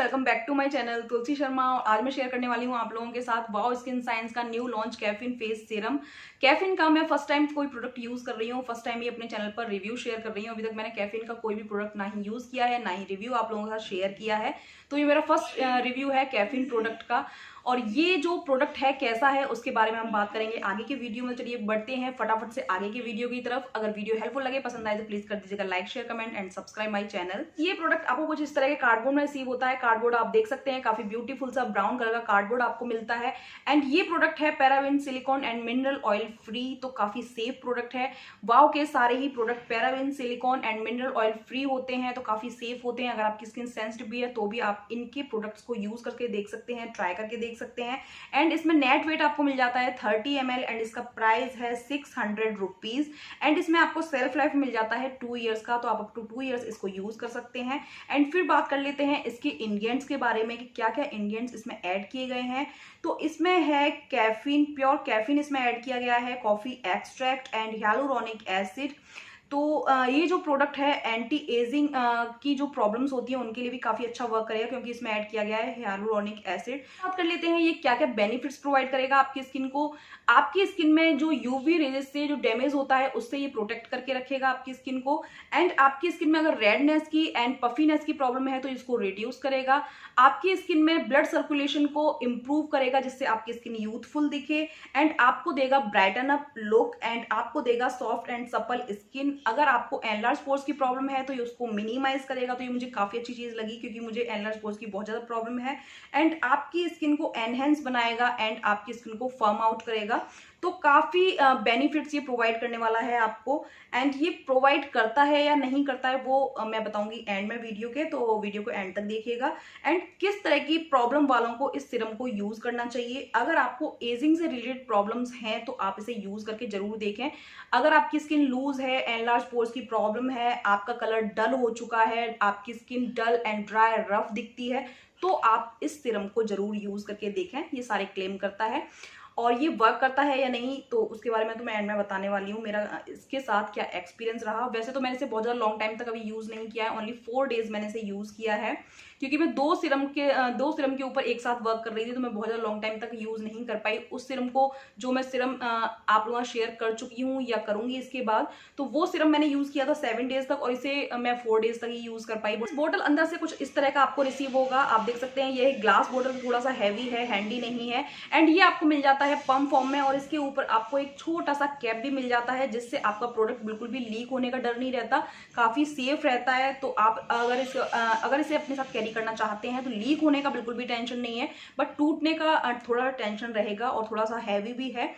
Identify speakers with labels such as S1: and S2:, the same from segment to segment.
S1: Welcome back to my channel Tulsi Sharma. आज मैं share करने वाली हूँ आप लोगों के साथ वाओ स्किन साइंस का new launch caffeine face serum. Caffeine का मैं फर्स्ट टाइम कोई प्रोडक्ट यूज कर रही हूँ, फर्स्ट टाइम ही अपने चैनल पर रिव्यू शेयर कर रही हूँ। अभी तक मैंने कैफीन का कोई भी प्रोडक्ट ना ही यूज किया है, ना ही रिव्यू आप लोगों के साथ शेयर किया है। तो ये मेरा फर्स्ट रिव्यू है कैफीन प्रोडक्ट का। और ये जो प्रोडक्ट है कैसा है उसके बारे में हम बात करेंगे आगे की वीडियो में। चलिए बढ़ते हैं फटाफट से आगे की वीडियो की तरफ। अगर वीडियो हेल्पफुल लगे, पसंद आए तो प्लीज कर दीजिएगा like, share, comment and subscribe my channel. ये प्रोडक्ट आपको कुछ इस तरह के कार्डबोर्ड में रिसीव होता है। कार्डबोर्ड आप देख सकते हैं, काफी ब्यूटीफुल सा ब्राउन कलर का कार्डबोर्ड आपको मिलता है। एंड ये प्रोडक्ट है paraben, silicone and mineral oil free, तो काफी सेफ प्रोडक्ट है। वाओ के सारे ही product paraben, silicone and mineral oil free होते हैं, तो काफी सेफ होते हैं। अगर आपकी स्किन सेंसिटिव भी है तो भी आप इनके प्रोडक्ट्स को यूज करके देख सकते हैं, ट्राई करके देख सकते हैं। एंड इसमें नेट वेट आपको मिल जाता है 30 ml एंड इसका प्राइस है 600 रुपीज। एंड इसमें आपको सेल्फ लाइफ मिल जाता है 2 ईयर्स का, तो आप अप टू 2 ईयर्स इसको यूज कर सकते हैं। एंड फिर बात कर लेते हैं इसके इंग्रेडिएंट्स के बारे में कि क्या क्या इंग्रेडिएंट्स इसमें ऐड किए गए हैं। तो इसमें है कैफीन, प्योर कैफीन इसमें ऐड किया गया है, coffee extract and hyaluronic acid. तो ये जो प्रोडक्ट है एंटी एजिंग की जो प्रॉब्लम्स होती हैं उनके लिए भी काफी अच्छा वर्क करेगा, क्योंकि इसमें ऐड किया गया है हियालुरोनिक एसिड। बात कर लेते हैं ये क्या क्या बेनिफिट्स प्रोवाइड करेगा आपकी स्किन को। आपकी स्किन में जो यूवी रेजेस से जो डैमेज होता है उससे ये प्रोटेक्ट करके रखेगा आपकी स्किन को। एंड आपकी स्किन में अगर रेडनेस की एंड पफीनेस की प्रॉब्लम है तो इसको रिड्यूस करेगा। आपकी स्किन में ब्लड सर्कुलेशन को इम्प्रूव करेगा, जिससे आपकी स्किन यूथफुल दिखे। एंड आपको देगा ब्राइटन अप लुक एंड आपको देगा सॉफ्ट एंड सपल स्किन। अगर आपको एनलार्ज पोर्स की प्रॉब्लम है तो ये उसको मिनिमाइज करेगा। तो ये मुझे काफी अच्छी चीज लगी, क्योंकि मुझे एनलार्ज पोर्स की बहुत ज्यादा प्रॉब्लम है। एंड आपकी स्किन को एनहेंस बनाएगा एंड आपकी स्किन को फर्म आउट करेगा। तो काफी बेनिफिट्स ये प्रोवाइड करने वाला है आपको। एंड ये प्रोवाइड करता है या नहीं करता है वो मैं बताऊंगी एंड में वीडियो के, तो वीडियो को एंड तक देखिएगा। एंड किस तरह की प्रॉब्लम वालों को इस सीरम को यूज करना चाहिए। अगर आपको एजिंग से रिलेटेड प्रॉब्लम्स हैं तो आप इसे यूज करके जरूर देखें। अगर आपकी स्किन लूज है, एनलार्ज पोर्स की प्रॉब्लम है, आपका कलर डल हो चुका है, आपकी skin dull and dry rough दिखती है, तो आप इस सीरम को जरूर यूज करके देखें। ये सारे क्लेम करता है और ये वर्क करता है या नहीं तो उसके बारे में तो मैं एंड में बताने वाली हूँ मेरा इसके साथ क्या एक्सपीरियंस रहा। वैसे तो मैंने इसे बहुत ज़्यादा लॉन्ग टाइम तक अभी यूज़ नहीं किया है, ओनली 4 डेज मैंने इसे यूज़ किया है, क्योंकि मैं दो सिरम के ऊपर एक साथ वर्क कर रही थी, तो मैं बहुत ज़्यादा लॉन्ग टाइम तक यूज़ नहीं कर पाई उस सिरम को जो मैं सिरम आप लोगों शेयर कर चुकी हूँ या करूँगी इसके बाद। तो वो सिरम मैंने यूज़ किया था 7 डेज तक और इसे मैं 4 डेज तक ही यूज़ कर पाई। इस बोतल अंदर से कुछ इस तरह का आपको रिसीव होगा, आप देख सकते हैं। ये ग्लास बोतल थोड़ा सा हैवी है, हैंडी नहीं है। एंड ये आपको मिल जाता है पम्प फॉर्म में और इसके ऊपर आपको एक छोटा सा कैप भी मिल जाता है, जिससे आपका प्रोडक्ट बिल्कुल भी लीक होने का डर नहीं रहता, काफी सेफ रहता है। तो आप अगर इसे अपने साथ कैरी करना चाहते हैं तो लीक होने का बिल्कुल भी टेंशन नहीं है, बट टूटने का थोड़ा टेंशन रहेगा और थोड़ा सा हैवी भी है।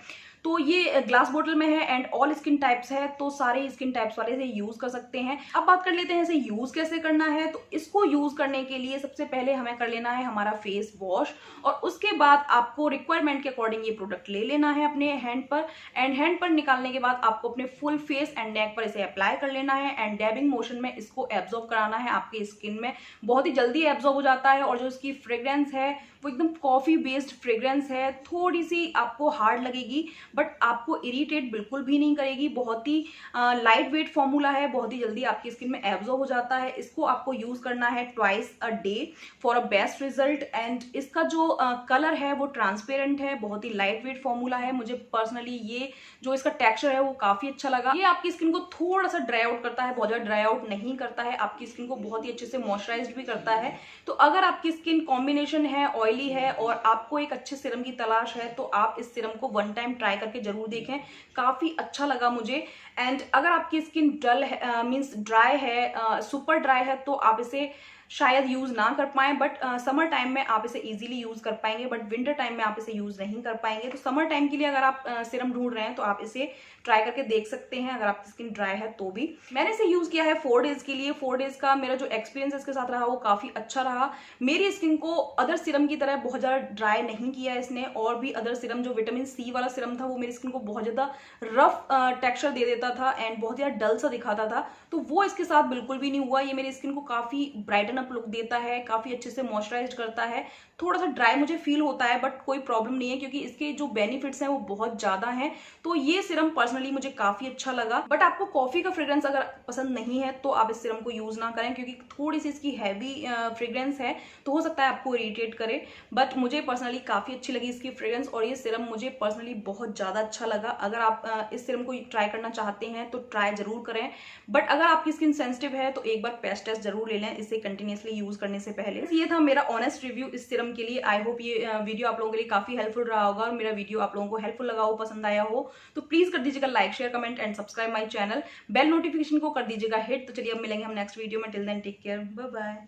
S1: तो ये ग्लास बोतल में है एंड ऑल स्किन टाइप्स है, तो सारे स्किन टाइप्स वाले इसे यूज कर सकते हैं। अब बात कर लेते हैं इसे यूज कैसे करना है। तो इसको यूज करने के लिए सबसे पहले हमें कर लेना है हमारा फेस वॉश, और उसके बाद आपको रिक्वायरमेंट के अकॉर्डिंग ये प्रोडक्ट ले लेना है अपने हैंड पर। एंड हैंड पर निकालने के बाद आपको अपने फुल फेस एंड नेक पर इसे अप्लाई कर लेना है एंड डैबिंग मोशन में इसको एब्जॉर्ब कराना है आपकी स्किन में। बहुत ही जल्दी एब्जॉर्ब हो जाता है और जो इसकी फ्रेग्रेंस है वो एकदम कॉफी बेस्ड फ्रेग्रेंस है। थोड़ी सी आपको हार्ड लगेगी बट आपको इरिटेट बिल्कुल भी नहीं करेगी। बहुत ही लाइट वेट फॉर्मूला है, बहुत ही जल्दी आपकी स्किन में एब्जॉर्ब हो जाता है। इसको आपको यूज करना है twice a day for a best result. And इसका जो कलर है वो ट्रांसपेरेंट है, बहुत ही लाइट वेट फॉर्मूला है। मुझे पर्सनली ये जो इसका टेक्सचर है वो काफी अच्छा लगा। ये आपकी स्किन को थोड़ा सा ड्राई आउट करता है, बहुत ज्यादा ड्राई आउट नहीं करता है, आपकी स्किन को बहुत ही अच्छे से मॉइस्चराइज्ड भी करता है। तो अगर आपकी स्किन कॉम्बिनेशन है, ऑयली है और आपको एक अच्छे सीरम की तलाश है तो आप इस सीरम को 1 टाइम ट्राई करके जरूर देखें, काफी अच्छा लगा मुझे। एंड अगर आपकी स्किन डल है, मींस ड्राई है, सुपर ड्राई है, तो आप इसे शायद यूज ना कर पाए, बट समर टाइम में आप इसे इजीली यूज कर पाएंगे, बट विंटर टाइम में आप इसे यूज नहीं कर पाएंगे। तो समर टाइम के लिए अगर आप सीरम ढूंढ रहे हैं तो आप इसे ट्राई करके देख सकते हैं, अगर आपकी स्किन ड्राई है तो भी। मैंने इसे यूज किया है 4 डेज के लिए। 4 डेज का मेरा जो एक्सपीरियंस इसके साथ रहा वो काफी अच्छा रहा। मेरी स्किन को अदर सीरम की तरह बहुत ज्यादा ड्राई नहीं किया इसने, और भी अदर सीरम जो विटामिन सी वाला सीरम था वो मेरी स्किन को बहुत ज्यादा रफ टेक्सचर दे देता था एंड बहुत ज्यादा डल सा दिखाता था, तो वो इसके साथ बिल्कुल भी नहीं हुआ। ये मेरी स्किन को काफी ब्राइटन अप लुक देता है, काफी अच्छे से मॉइस्चराइज करता है। थोड़ा सा ड्राई मुझे फील होता है बट कोई प्रॉब्लम नहीं है क्योंकि इसके जो बेनिफिट्स हैं वो बहुत ज्यादा हैं। तो ये सीरम पर्सनली मुझे काफी अच्छा लगा। बट आपको कॉफी का फ्रेग्रेंस अगर पसंद नहीं है तो आप इस सीरम को यूज ना करें क्योंकि थोड़ी सी इसकी हैवी फ्रेग्रेंस है, तो हो सकता है आपको इरिटेट करे। बट मुझे पर्सनली काफी अच्छी लगी इसकी फ्रेग्रेंस और ये सीरम मुझे पर्सनली बहुत ज्यादा अच्छा लगा। अगर आप इस सीरम को ट्राई करना चाहते हैं तो ट्राई जरूर करें। बट अगर आपकी स्किन सेंसिटिव है तो एक बार पैच टेस्ट जरूर ले लें इसे कंटिन्यूअसली यूज करने से पहले। ये था मेरा ऑनेस्ट रिव्यू इस सीरम के लिए। आई होप ये वीडियो आप लोगों के लिए काफी हेल्पफुल रहा होगा और मेरा वीडियो आप लोगों को हेल्पफुल लगा हो, पसंद आया हो तो प्लीज कर दीजिएगा like, share, comment and subscribe my channel. Bell notification को कर दीजिएगा हिट। तो चलिए अब मिलेंगे हम नेक्स्ट वीडियो में। Till then take care, bye bye.